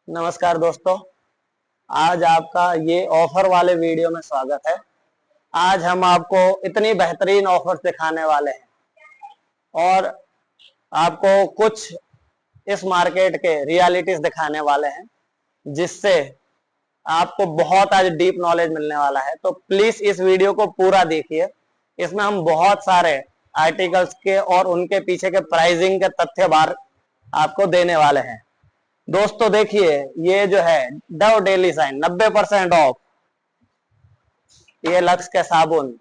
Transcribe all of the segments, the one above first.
नमस्कार दोस्तों, आज आपका ये ऑफर वाले वीडियो में स्वागत है। आज हम आपको इतनी बेहतरीन ऑफर्स दिखाने वाले हैं और आपको कुछ इस मार्केट के रियलिटीज दिखाने वाले हैं, जिससे आपको बहुत आज डीप नॉलेज मिलने वाला है। तो प्लीज इस वीडियो को पूरा देखिए। इसमें हम बहुत सारे आर्टिकल्स के और उनके पीछे के प्राइसिंग के तथ्य बार आपको देने वाले हैं। दोस्तों देखिए, ये जो है डव डेली साइन 90% ऑफ। ये लक्स के साबुन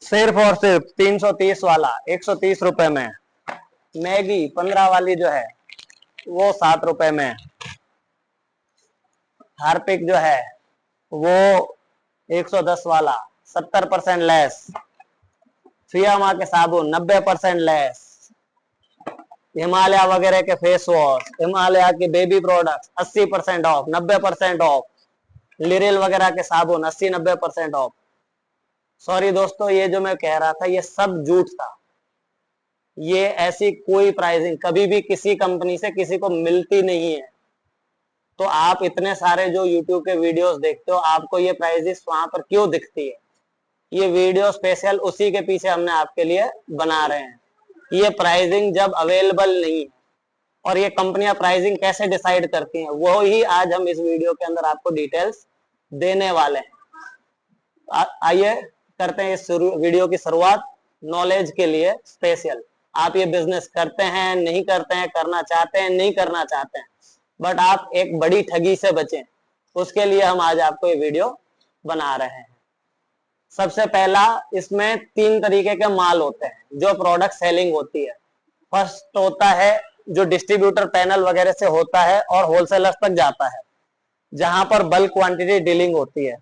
सिर्फ और सिर्फ 330 वाला 130 रुपए में। मैगी 15 वाली जो है वो 7 रुपए में। हार्पिक जो है वो 110 वाला 70% लेस। फियामा के साबुन 90% लेस। हिमालय वगैरह के फेस वॉश, हिमालय के baby products 80% of, 90% of. Liril वगैरह के साबुन 80-90% ऑफ। सॉरी दोस्तों, ये जो मैं कह रहा था ये सब झूठ था। ये ऐसी कोई प्राइसिंग कभी भी किसी कंपनी से किसी को मिलती नहीं है। तो आप इतने सारे जो YouTube के वीडियोस देखते हो, आपको ये प्राइसेस वहां पर क्यों दिखती है? ये वीडियो स्पेशल उसी के पीछे हमने आपके लिए बना रहे हैं। ये प्राइसिंग जब अवेलेबल नहीं है और ये कंपनियां प्राइसिंग कैसे डिसाइड करती हैं, वो ही आज हम इस वीडियो के अंदर आपको डिटेल्स देने वाले हैं। आइए करते हैं इस वीडियो की शुरुआत नॉलेज के लिए स्पेशल। आप ये बिजनेस करते हैं, नहीं करते हैं, करना चाहते हैं, नहीं करना चाहते हैं, बट आप एक बड़ी ठगी से बचें, उसके लिए हम आज आपको ये वीडियो बना रहे हैं। सबसे पहला, इसमें 3 तरीके के माल होते हैं जो प्रोडक्ट सेलिंग होती है। फर्स्ट होता है जो डिस्ट्रीब्यूटर पैनल वगैरह से होता है और होलसेलर्स तक जाता है, जहां पर बल्क क्वांटिटी डीलिंग होती है।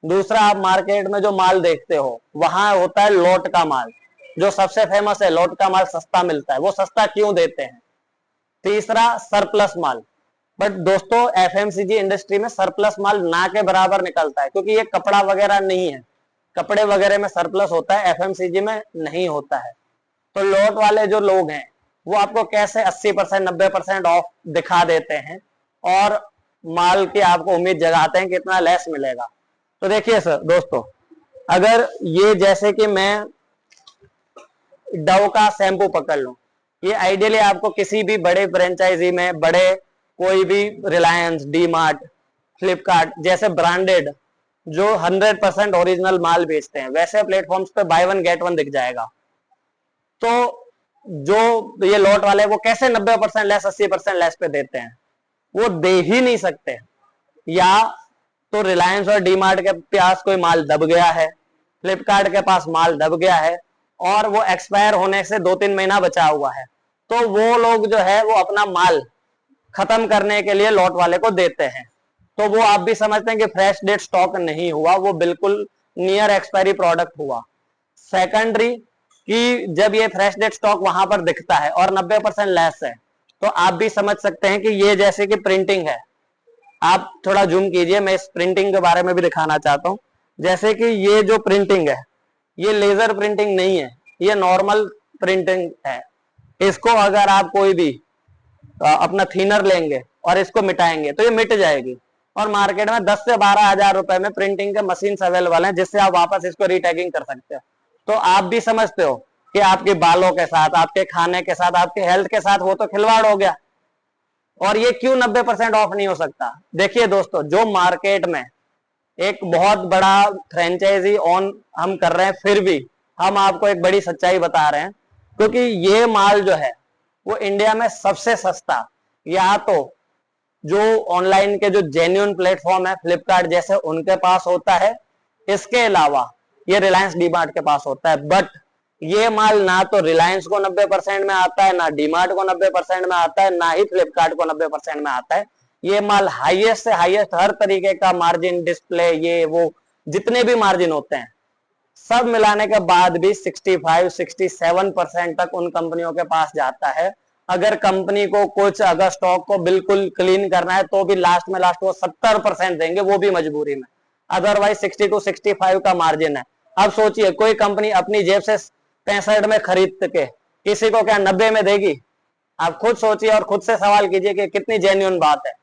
दूसरा, आप मार्केट में जो माल देखते हो वहां होता है लॉट का माल, जो सबसे फेमस है। लॉट का माल सस्ता मिलता है। वो सस्ता क्यों देते हैं? तीसरा, सरप्लस माल। बट दोस्तों, एफएमसीजी इंडस्ट्री में सरप्लस माल ना के बराबर निकलता है, क्योंकि ये कपड़ा वगैरह नहीं है। कपड़े वगैरह में सरप्लस होता है, एफएमसीजी में नहीं होता है। तो लॉट वाले जो लोग हैं वो आपको कैसे 80% 90% ऑफ दिखा देते हैं और माल की आपको उम्मीद जगाते हैं कि इतना लेस मिलेगा। तो देखिए सर दोस्तों, अगर ये जैसे कि मैं डव का शैम्पू पकड़ लूं, ये आइडियली आपको किसी भी बड़े फ्रेंचाइजी में, बड़े कोई भी रिलायंस, डी मार्ट, फ्लिपकार्ट जैसे ब्रांडेड जो 100% ओरिजिनल माल बेचते हैं, वैसे प्लेटफॉर्म्स पे बाय वन गेट वन दिख जाएगा। तो जो ये लॉट वाले वो कैसे 90% लेस 80% लेस पे देते हैं? वो दे ही नहीं सकते। या तो रिलायंस और डी मार्ट के पास कोई माल दब गया है, फ्लिपकार्ट के पास माल दब गया है और वो एक्सपायर होने से 2-3 महीना बचा हुआ है, तो वो लोग जो है वो अपना माल खत्म करने के लिए लॉट वाले को देते हैं। तो वो आप भी समझते हैं कि फ्रेश डेट स्टॉक नहीं हुआ, वो बिल्कुल नियर एक्सपायरी प्रोडक्ट हुआ। सेकेंडरी, कि जब ये फ्रेश डेट स्टॉक वहां पर दिखता है और 90% लेस है, तो आप भी समझ सकते हैं कि ये जैसे कि प्रिंटिंग है। आप थोड़ा जूम कीजिए, मैं इस प्रिंटिंग के बारे में भी दिखाना चाहता हूं। जैसे कि ये जो प्रिंटिंग है, ये लेजर प्रिंटिंग नहीं है, ये नॉर्मल प्रिंटिंग है। इसको अगर आप कोई भी अपना थिनर लेंगे और इसको मिटाएंगे तो ये मिट जाएगी। और मार्केट में 10 से 12 हजार रुपए में प्रिंटिंग के मशीन अवेलेबल हैं, जिससे आप वापस इसको रीटैगिंग कर सकते हो। तो आप भी समझते हो कि आपके बालों के साथ, आपके खाने के साथ, आपके हेल्थ के साथ वो तो खिलवाड़ हो गया। और ये क्यों 90% ऑफ नहीं हो सकता? देखिए दोस्तों, जो मार्केट में एक बहुत बड़ा फ्रेंचाइजी ऑन हम कर रहे हैं, फिर भी हम आपको एक बड़ी सच्चाई बता रहे हैं, क्योंकि ये माल जो है वो इंडिया में सबसे सस्ता, या तो जो ऑनलाइन के जो जेन्युइन प्लेटफॉर्म है फ्लिपकार्ट जैसे, उनके पास होता है। इसके अलावा ये रिलायंस डीमार्ट के पास होता है। बट ये माल ना तो रिलायंस को 90% में आता है, ना डीमार्ट को 90% में आता है, ना ही फ्लिपकार्ट को 90% में आता है। ये माल हाईएस्ट से हाईएस्ट हर तरीके का मार्जिन, डिस्प्ले, ये वो जितने भी मार्जिन होते हैं, सब मिलाने के बाद भी 65-67% तक उन कंपनियों के पास जाता है। अगर कंपनी को कुछ अगर स्टॉक को बिल्कुल क्लीन करना है तो भी लास्ट में लास्ट वो 70% देंगे, वो भी मजबूरी में। अदरवाइज 60-65 का मार्जिन है। अब सोचिए, कोई कंपनी अपनी जेब से 65 में खरीद के किसी को क्या 90 में देगी? आप खुद सोचिए और खुद से सवाल कीजिए कि कितनी जेन्युइन बात है।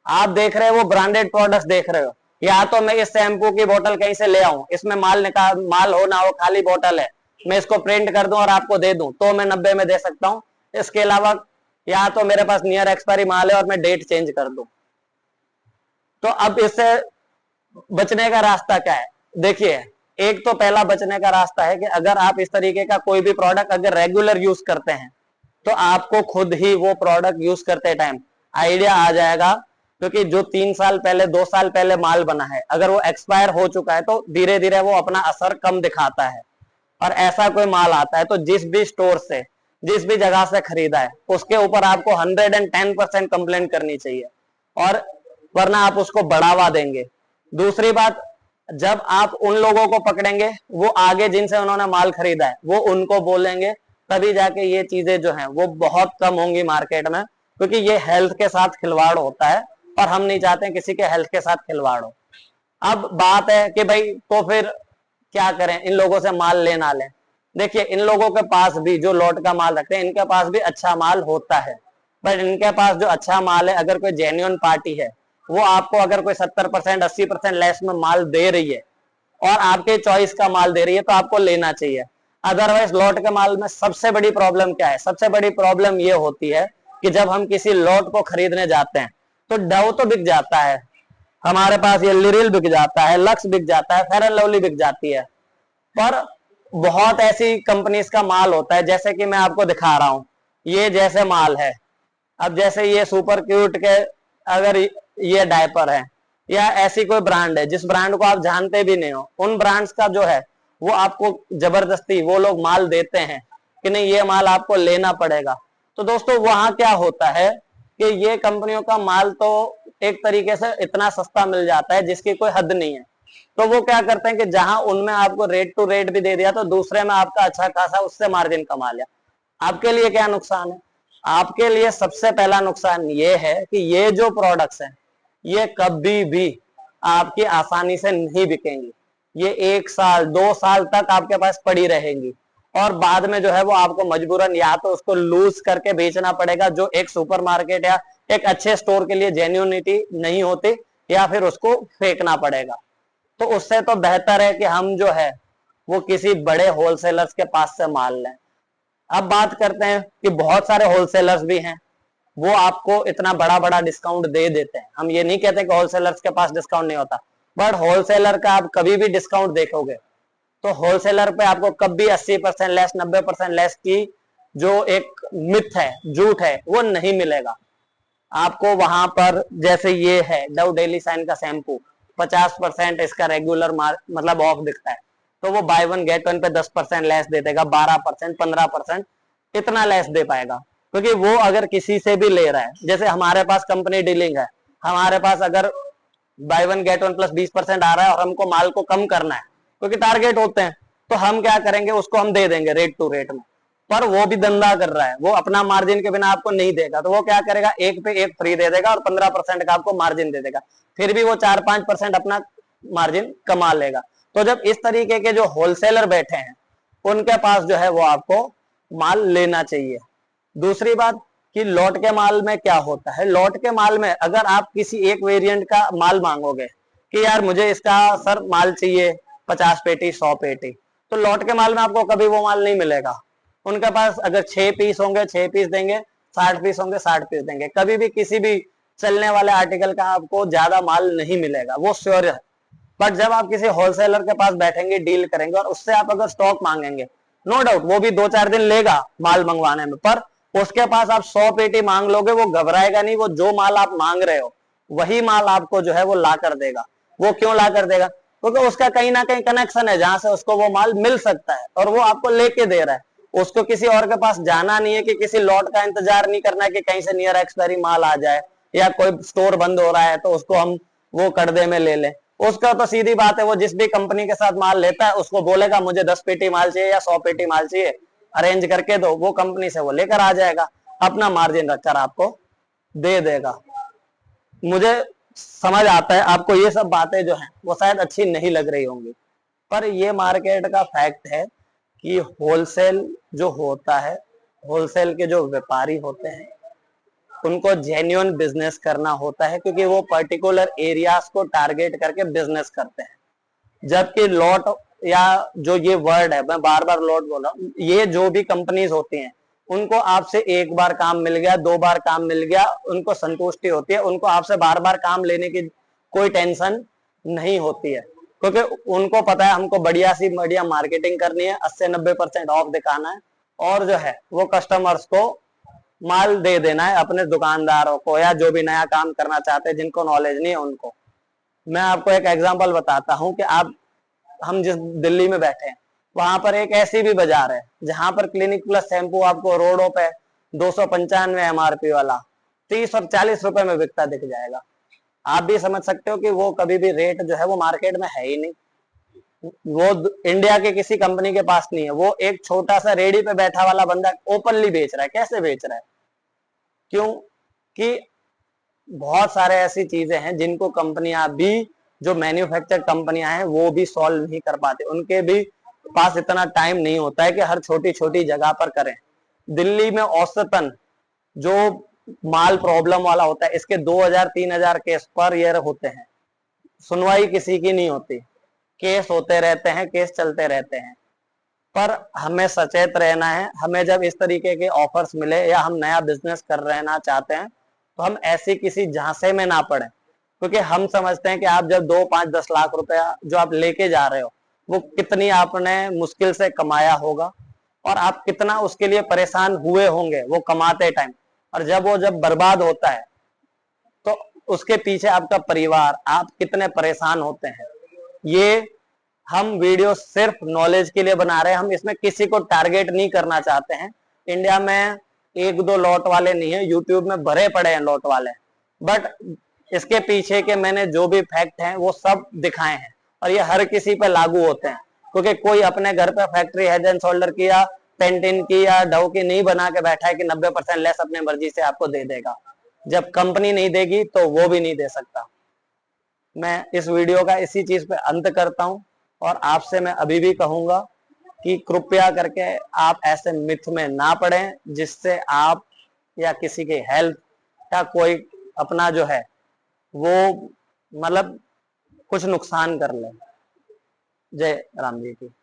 आप देख रहे हो वो ब्रांडेड प्रोडक्ट्स देख रहे हो, या तो मैं इस शैम्पू की बोतल कहीं से ले आऊं, इसमें माल हो ना हो, खाली बोतल है, मैं इसको प्रिंट कर दूं और आपको दे दूं तो मैं 90 में दे सकता हूं। इसके अलावा या तो मेरे पास नियर एक्सपायरी माल है और मैं डेट चेंज कर दूं। तो अब इससे बचने का रास्ता क्या है? देखिए, एक तो पहला बचने का रास्ता है कि अगर आप इस तरीके का कोई भी प्रोडक्ट अगर रेगुलर यूज करते हैं तो आपको खुद ही वो प्रोडक्ट यूज करते टाइम आइडिया आ जाएगा, क्योंकि जो 3 साल पहले 2 साल पहले माल बना है अगर वो एक्सपायर हो चुका है तो धीरे धीरे वो अपना असर कम दिखाता है। और ऐसा कोई माल आता है तो जिस भी स्टोर से, जिस भी जगह से खरीदा है उसके ऊपर आपको 110% कंप्लेंट करनी चाहिए, और वरना आप उसको बढ़ावा देंगे। दूसरी बात, जब आप उन लोगों को पकड़ेंगे वो आगे जिनसे उन्होंने माल खरीदा है वो उनको बोलेंगे, तभी जाके ये चीजें जो हैं वो बहुत कम होंगी मार्केट में, क्योंकि ये हेल्थ के साथ खिलवाड़ होता है और हम नहीं चाहते किसी के हेल्थ के साथ खिलवाड़ हो। अब बात है कि भाई तो फिर क्या करें, इन लोगों से माल ले ना लें। देखिए, इन लोगों के पास भी जो लॉट का माल रखते हैं इनके पास भी अच्छा माल होता है, बट इनके पास जो अच्छा माल है, अगर कोई जेन्युइन पार्टी है वो आपको अगर कोई 70% 80% लेस में माल दे रही है और आपके चॉइस का माल दे रही है तो आपको लेना चाहिए। अदरवाइज लॉट के माल में सबसे बड़ी प्रॉब्लम क्या है? सबसे बड़ी प्रॉब्लम ये होती है कि जब हम किसी लॉट को खरीदने जाते हैं तो डव तो बिक जाता है, हमारे पास ये लिरिल बिक जाता है, लक्स बिक जाता है, फेयर एंड लवली बिक जाती है, पर बहुत ऐसी कंपनीज का माल होता है, जैसे कि मैं आपको दिखा रहा हूं, ये जैसे माल है। अब जैसे ये सुपर क्यूट के अगर ये डायपर है या ऐसी कोई ब्रांड है जिस ब्रांड को आप जानते भी नहीं हो, उन ब्रांड्स का जो है वो आपको जबरदस्ती वो लोग माल देते हैं कि नहीं ये माल आपको लेना पड़ेगा। तो दोस्तों वहां क्या होता है कि ये कंपनियों का माल तो एक तरीके से इतना सस्ता मिल जाता है जिसकी कोई हद नहीं है, तो वो क्या करते हैं कि जहां उनमें आपको रेट टू रेट भी दे दिया तो दूसरे में आपका अच्छा खासा उससे मार्जिन कमा लिया। आपके लिए क्या नुकसान है? आपके लिए सबसे पहला नुकसान ये है कि ये जो प्रोडक्ट्स हैं ये कभी भी आपकी आसानी से नहीं बिकेंगी। ये 1 साल 2 साल तक आपके पास पड़ी रहेंगी और बाद में जो है वो आपको मजबूरन या तो उसको लूज करके बेचना पड़ेगा, जो एक सुपरमार्केट या एक अच्छे स्टोर के लिए जेन्युइनिटी नहीं होती, या फिर उसको फेंकना पड़ेगा। तो उससे तो बेहतर है कि हम जो है वो किसी बड़े होलसेलर्स के पास से माल लें। अब बात करते हैं कि बहुत सारे होलसेलर्स भी हैं, वो आपको इतना बड़ा बड़ा डिस्काउंट दे देते हैं। हम ये नहीं कहते कि होलसेलर्स के पास डिस्काउंट नहीं होता, बट होलसेलर का आप कभी भी डिस्काउंट देखोगे तो होलसेलर पे आपको कभी 80% लेस 90% लेस की जो एक मिथ है, झूठ है, वो नहीं मिलेगा आपको वहां पर। जैसे ये है डव डेली साइन का शैम्पू, 50% इसका रेगुलर मतलब ऑफ दिखता है, तो वो बाय वन गेट वन पे 10% लेस दे देगा, 12% 15% इतना लेस दे पाएगा, क्योंकि वो अगर किसी से भी ले रहा है, जैसे हमारे पास कंपनी डीलिंग है, हमारे पास अगर by one get one plus 20% आ रहा है और हमको माल को कम करना है क्योंकि टारगेट होते हैं, तो हम क्या करेंगे, उसको हम दे देंगे रेट टू रेट में। पर वो भी धंधा कर रहा है, वो अपना मार्जिन के बिना आपको नहीं देगा, तो वो क्या करेगा, एक पे एक फ्री दे देगा और 15% का आपको मार्जिन दे देगा, फिर भी वो 4-5% अपना मार्जिन कमा लेगा। तो जब इस तरीके के जो होलसेलर बैठे हैं उनके पास जो है वो आपको माल लेना चाहिए। दूसरी बात कि लॉट के माल में क्या होता है, लॉट के माल में अगर आप किसी एक वेरिएंट का माल मांगोगे कि यार मुझे इसका सर माल चाहिए 50 पेटी 100 पेटी, तो लॉट के माल में आपको कभी वो माल नहीं मिलेगा। उनके पास अगर 6 पीस होंगे 6 पीस देंगे, 60 पीस होंगे 60 पीस देंगे, कभी भी किसी भी चलने वाले आर्टिकल का आपको ज्यादा माल नहीं मिलेगा, वो श्योर है। बट जब आप किसी होलसेलर के पास बैठेंगे, डील करेंगे और उससे आप अगर स्टॉक मांगेंगे, नो डाउट वो भी 2-4 दिन लेगा माल मंगवाने में, पर उसके पास आप 100 पेटी मांग लोगे, वो घबराएगा नहीं, वो जो माल आप मांग रहे हो वही माल आपको जो है वो ला कर देगा। वो क्यों ला कर देगा? क्योंकि उसका कहीं ना कहीं कनेक्शन है जहां से उसको वो माल मिल सकता है और वो आपको लेके दे रहा है। उसको किसी और के पास जाना नहीं है, कि किसी लॉट का इंतजार नहीं करना है कि कहीं से नियर एक्सपायरी माल आ जाए या कोई स्टोर बंद हो रहा है तो उसको हम वो कर्जे में ले लें। उसका तो सीधी बात है, वो जिस भी कंपनी के साथ माल लेता है उसको बोलेगा मुझे 10 पेटी माल चाहिए या 100 पेटी माल चाहिए, अरेंज करके दो, वो कंपनी से वो लेकर आ जाएगा, अपना मार्जिन रखकर आपको दे देगा। मुझे समझ आता है आपको ये सब बातें जो है वो शायद अच्छी नहीं लग रही होंगी, पर ये मार्केट का फैक्ट है कि होलसेल जो होता है, होलसेल के जो व्यापारी होते हैं उनको जेन्युइन बिजनेस करना होता है, क्योंकि वो पर्टिकुलर एरियाज को टारगेट करके बिजनेस करते हैं। जबकि लॉट या जो ये वर्ड है, मैं बार बार लॉट बोल रहा हूँ, ये जो भी कंपनीज होती हैं उनको आपसे एक बार काम मिल गया, 2 बार काम मिल गया, उनको संतुष्टि होती है, उनको आपसे बार बार काम लेने की कोई टेंशन नहीं होती है, क्योंकि उनको पता है हमको बढ़िया सी बढ़िया मार्केटिंग करनी है, 80-90% ऑफ दिखाना है, और जो है वो कस्टमर्स को माल दे देना है, अपने दुकानदारों को या जो भी नया काम करना चाहते हैं जिनको नॉलेज नहीं है उनको। मैं आपको एक एग्जांपल बताता हूं कि हम जिस दिल्ली में बैठे हैं वहां पर एक ऐसी भी बाजार है जहां पर क्लिनिक प्लस शैम्पू आपको रोडों पे 295 MRP वाला 30 और 40 रुपए में बिकता दिख जाएगा। आप भी समझ सकते हो कि वो कभी भी रेट जो है वो मार्केट में है ही नहीं, वो इंडिया के किसी कंपनी के पास नहीं है, वो एक छोटा सा रेडी पे बैठा वाला बंदा ओपनली बेच रहा है। कैसे बेच रहा है? क्यों कि बहुत सारे ऐसी चीजें हैं जिनको कंपनियां भी, जो मैन्युफैक्चर कंपनियां हैं वो भी सॉल्व नहीं कर पाते, उनके भी पास इतना टाइम नहीं होता है कि हर छोटी छोटी जगह पर करें। दिल्ली में औसतन जो माल प्रॉब्लम वाला होता है इसके 2000-3000 केस पर ईयर होते हैं, सुनवाई किसी की नहीं होती, केस होते रहते हैं, केस चलते रहते हैं। पर हमें सचेत रहना है, हमें जब इस तरीके के ऑफर्स मिले या हम नया बिजनेस कर रहना चाहते हैं तो हम ऐसी किसी झांसे में ना पड़े, क्योंकि हम समझते हैं कि आप जब 2, 5, 10 लाख रुपया जो आप लेके जा रहे हो वो कितनी आपने मुश्किल से कमाया होगा और आप कितना उसके लिए परेशान हुए होंगे वो कमाते टाइम, और जब बर्बाद होता है तो उसके पीछे आपका परिवार, आप कितने परेशान होते हैं। ये हम वीडियो सिर्फ नॉलेज के लिए बना रहे हैं, हम इसमें किसी को टारगेट नहीं करना चाहते हैं। इंडिया में 1-2 लॉट वाले नहीं है, यूट्यूब में भरे पड़े हैं लॉट वाले, बट इसके पीछे के मैंने जो भी फैक्ट हैं वो सब दिखाए हैं और ये हर किसी पे लागू होते हैं, क्योंकि कोई अपने घर पे फैक्ट्री हेड एंड शोल्डर की या पेंटिन की या डव की नहीं बना के बैठा है कि 90% लेस अपने मर्जी से आपको दे देगा। जब कंपनी नहीं देगी तो वो भी नहीं दे सकता। मैं इस वीडियो का इसी चीज पे अंत करता हूं और आपसे मैं अभी भी कहूंगा कि कृपया करके आप ऐसे मिथ में ना पड़े जिससे आप या किसी की हेल्थ या कोई अपना जो है वो मतलब कुछ नुकसान कर ले। जय राम जी की।